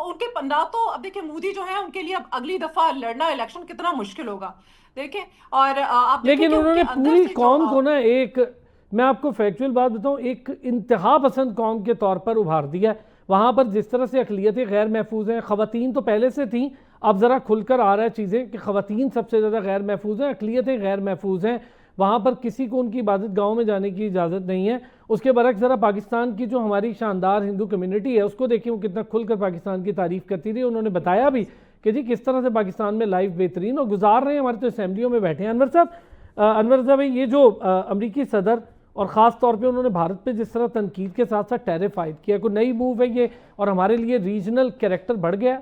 उनके ना तो अब देखिए मोदी जो है उनके लिए अब अगली दफा लड़ना इलेक्शन कितना मुश्किल होगा देखें। और आप देखें लेकिन कि उन्होंने उनके अंदर पूरी से कौम को ना, एक मैं आपको फैक्चुअल बात बताऊं, एक इंतहा पसंद कौम के तौर पर उभार दिया। वहाँ पर जिस तरह से अकलियतें गैर महफूज हैं, ख़वातीन तो पहले से थी, अब ज़रा खुलकर आ रहा है चीज़ें कि ख़वातीन सबसे ज़्यादा गैर महफूज हैं, अकलियतें गैर महफूज हैं। वहाँ पर किसी को उनकी इबादत गाहों में जाने की इजाज़त नहीं है। उसके बरक्स ज़रा पाकिस्तान की जो हमारी शानदार हिंदू कम्युनिटी है उसको देखिए, वो कितना खुलकर पाकिस्तान की तारीफ़ करती रही। उन्होंने बताया भी कि जी किस तरह से पाकिस्तान में लाइफ बेहतरीन और गुजार रहे हैं। हमारे तो असेंबलियों में बैठे हैं। अनवर साहब, ये जो अमरीकी सदर और ख़ास तौर पे उन्होंने भारत पे जिस तरह तनकीद के साथ साथ टैरिफ आयद किया, कोई नई मूव है ये और हमारे लिए रीजनल कैरेक्टर बढ़ गया?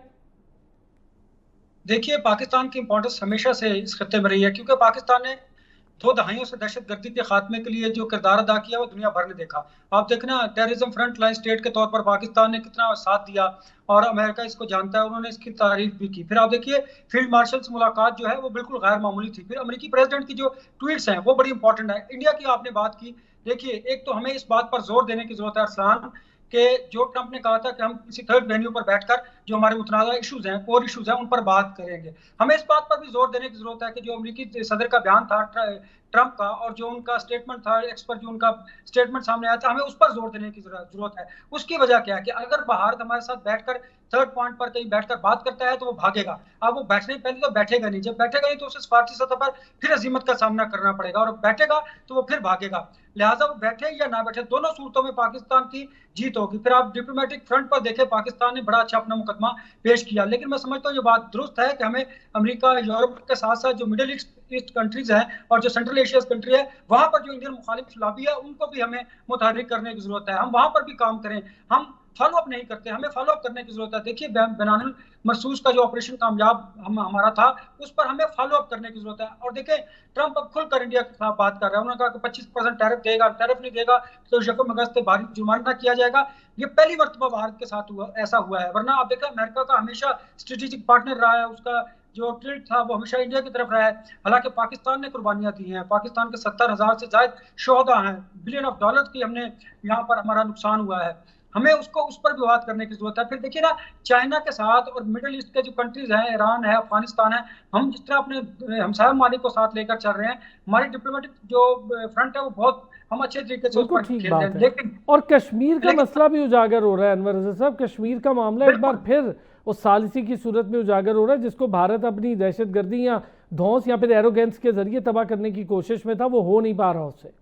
देखिए पाकिस्तान की इंपॉर्टेंस हमेशा से इस खत्ते में रही है, क्योंकि पाकिस्तान ने 2 दहाइयों से दहशतगर्दी के खात्मे के लिए जो किरदार अदा किया वो दुनिया भर ने देखा। आप देखना टेररिज्म फ्रंट लाइन स्टेट के तौर पर पाकिस्तान ने कितना साथ दिया और अमेरिका इसको जानता है, उन्होंने इसकी तारीफ भी की। फिर आप देखिए फील्ड मार्शल से मुलाकात जो है वो बिल्कुल गैर मामूली थी। फिर अमेरिकी प्रेसिडेंट की जो ट्वीट्स हैं वो बड़ी इंपॉर्टेंट है। इंडिया की आपने बात की, देखिए एक तो हमें इस बात पर जोर देने की जरूरत है अरसलान कि जो ट्रंप ने कहा था कि हम किसी थर्ड वेन्यू पर बैठकर जो हमारे मुतनाज़ा इश्यूज हैं, कोर इश्यूज हैं, उन पर बात करेंगे। हमें इस बात पर भी जोर देने की जरूरत है कि जो अमेरिकी सदर का बयान था ट्रंप का, और जो उनका स्टेटमेंट था एक्सपर्ट, जो उनका स्टेटमेंट सामने आया था, हमें उस पर जोर देने की जरूरत है। उसकी वजह क्या है कि अगर भारत हमारे साथ बैठकर थर्ड पॉइंट पर कहीं बैठकर बात करता है तो वो भागेगा। अब वो बैठने पहले तो बैठेगा नहीं, जब बैठेगा नहीं तो उसे सिफारती सतह पर फिर अजीमत का सामना करना पड़ेगा, और बैठेगा तो वो फिर भागेगा। लिहाजा वो बैठे या ना बैठे, दोनों सूरतों में पाकिस्तान की जीत होगी। फिर आप डिप्लोमेटिक फ्रंट पर देखें, पाकिस्तान ने बड़ा अच्छा अपना मुकदमा पेश किया, लेकिन मैं समझता हूँ ये बात दुरुस्त है कि हमें अमेरिका, यूरोप के साथ साथ जो मिडिल ईस्ट कंट्रीज हैं और जो सेंट्रल एशिया कंट्री है, वहां पर जो इंडियन मुखालिफ लॉबी है, उनको भी हमें मुतहर्रिक करने की जरूरत है। हम वहां पर भी काम करें। हम फॉलो अप नहीं करते, हमें फॉलो अप करने की जरूरत है। देखिए, बनानुल मरसूस का जो ऑपरेशन कामयाब हमारा था, उस पर हमें फॉलो अप करने की जरूरत है। और देखिए, ट्रंप अब खुलकर इंडिया के खिलाफ बात कर रहा है। उन्होंने कहा कि 25% टैरिफ देगा, टैरिफ नहीं देगा तो यकम अगस्त से भारी जुर्माना किया जाएगा। ये पहली मरतबा भारत के साथ ऐसा हुआ है, वरना आप देखा अमेरिका का हमेशा स्ट्रेटेजिक पार्टनर रहा है, उसका जो टिल्ट था वो हमेशा इंडिया की तरफ रहा है। हालांकि पाकिस्तान ने कुर्बानियां दी हैं, पाकिस्तान के 70,000 से ज्यादा शोहदा हैं, $बिलियन की हमने यहाँ पर हमारा नुकसान हुआ है। हमें उसको उस पर भी बात करने की जरूरत है। फिर देखिए ना, चाइना के साथ और मिडिल ईस्ट के जो कंट्रीज हैं, ईरान है, अफगानिस्तान है, हम जिस तरह अपने हमसाया ममालिक को साथ लेकर चल रहे हैं, हमारी डिप्लोमेटिक जो फ्रंट है वो बहुत हम अच्छे तरीके से उस बिल्कुल पर ठीक खेल बात रहे हैं। है। लेकिन और कश्मीर का मसला भी उजागर हो रहा है अनवर रज़ा साहब। कश्मीर का मामला एक बार फिर उस सालिसी की सूरत में उजागर हो रहा है, जिसको भारत अपनी दहशतगर्दी या धौंस या फिर एरोगेंस के जरिए तबाह करने की कोशिश में था, वो हो नहीं पा रहा उससे।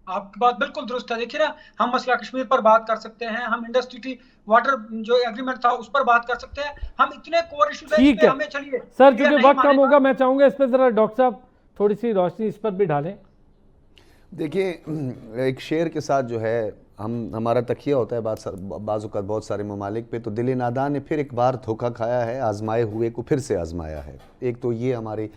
आपकी बात बिल्कुल दुरुस्त है। देखिए ना, हम मसला कश्मीर पर बात कर सकते हैं, हम इंडस ट्रीटी वाटर जो एग्रीमेंट था उस पर बात कर सकते हैं। हम इतने कोर इश्यूज हैं, ठीक है हमें चलिए सर, इंडिया क्योंकि नहीं वक्त कम मानेगा। होगा, मैं चाहूंगा इस पर जरा डॉक्टर साहब थोड़ी सी रोशनी इस पर भी डालें। देखिए, एक शेर के साथ जो है हमारा तकिया होता है बाज़-औक़ात बहुत सारे ममालिक पे, तो दिल नादान ने फिर एक बार धोखा खाया है, आजमाए हुए को फिर से आजमाया है। एक तो ये हमारी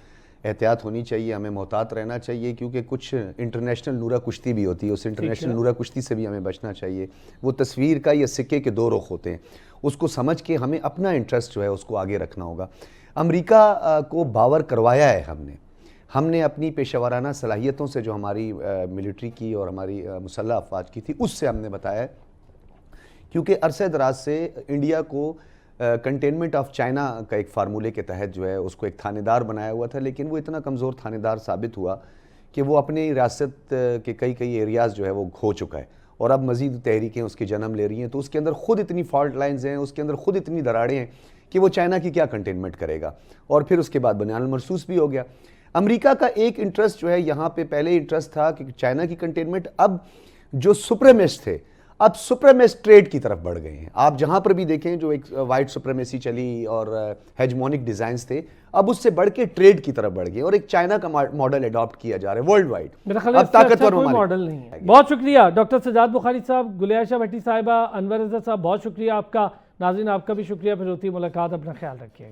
एहतियात होनी चाहिए, हमें मोहतात रहना चाहिए, क्योंकि कुछ इंटरनेशनल नूरा कुश्ती भी होती है, उस इंटरनेशनल नूरा कुश्ती से भी हमें बचना चाहिए। वो तस्वीर का या सिक्के के दो रुख होते हैं, उसको समझ के हमें अपना इंटरेस्ट जो है उसको आगे रखना होगा। अमेरिका को बावर करवाया है हमने अपनी पेशेवराना सलाहियतों से, जो हमारी मिलिट्री की और हमारी मुसल्लह अफवाज की थी, उससे हमने बताया, क्योंकि अरसे दराज से इंडिया को कंटेनमेंट ऑफ चाइना का एक फार्मूले के तहत जो है उसको एक थानेदार बनाया हुआ था, लेकिन वो इतना कमज़ोर थानेदार साबित हुआ कि वो अपनी रियासत के कई एरियाज़ जो है वो खो चुका है, और अब मज़ीद तहरीकें उसकी जन्म ले रही हैं। तो उसके अंदर ख़ुद इतनी फॉल्ट लाइन्स हैं, उसके अंदर ख़ुद इतनी दरारें हैं कि वो चाइना की क्या कंटेनमेंट करेगा। और फिर उसके बाद बनानुल मरसूस भी हो गया। अमेरिका का एक इंटरेस्ट जो है यहाँ पे, पहले इंटरेस्ट था कि चाइना की कंटेनमेंट, अब जो सुप्रीमेसिस्ट थे अब सुप्रीमेसिस्ट ट्रेड की तरफ बढ़ गए हैं। आप जहाँ पर भी देखें, जो एक वाइट सुप्रीमेसी चली और हेजमोनिक डिज़ाइंस थे, अब उससे बढ़ के ट्रेड की तरफ बढ़ गए और एक चाइना का मॉडल अडॉप्ट किया जा रहा है वर्ल्ड वाइड। अब ताकतवर मॉडल नहीं है। बहुत शुक्रिया डॉक्टर सजाद बुखारी साहब, गुलियाशा भट्टी साहिबा, अनवर रज़ा साहब, बहुत शुक्रिया आपका। नाज़रीन आपका भी शुक्रिया। फिर होती है मुलाकात, अपना ख्याल रखिएगा।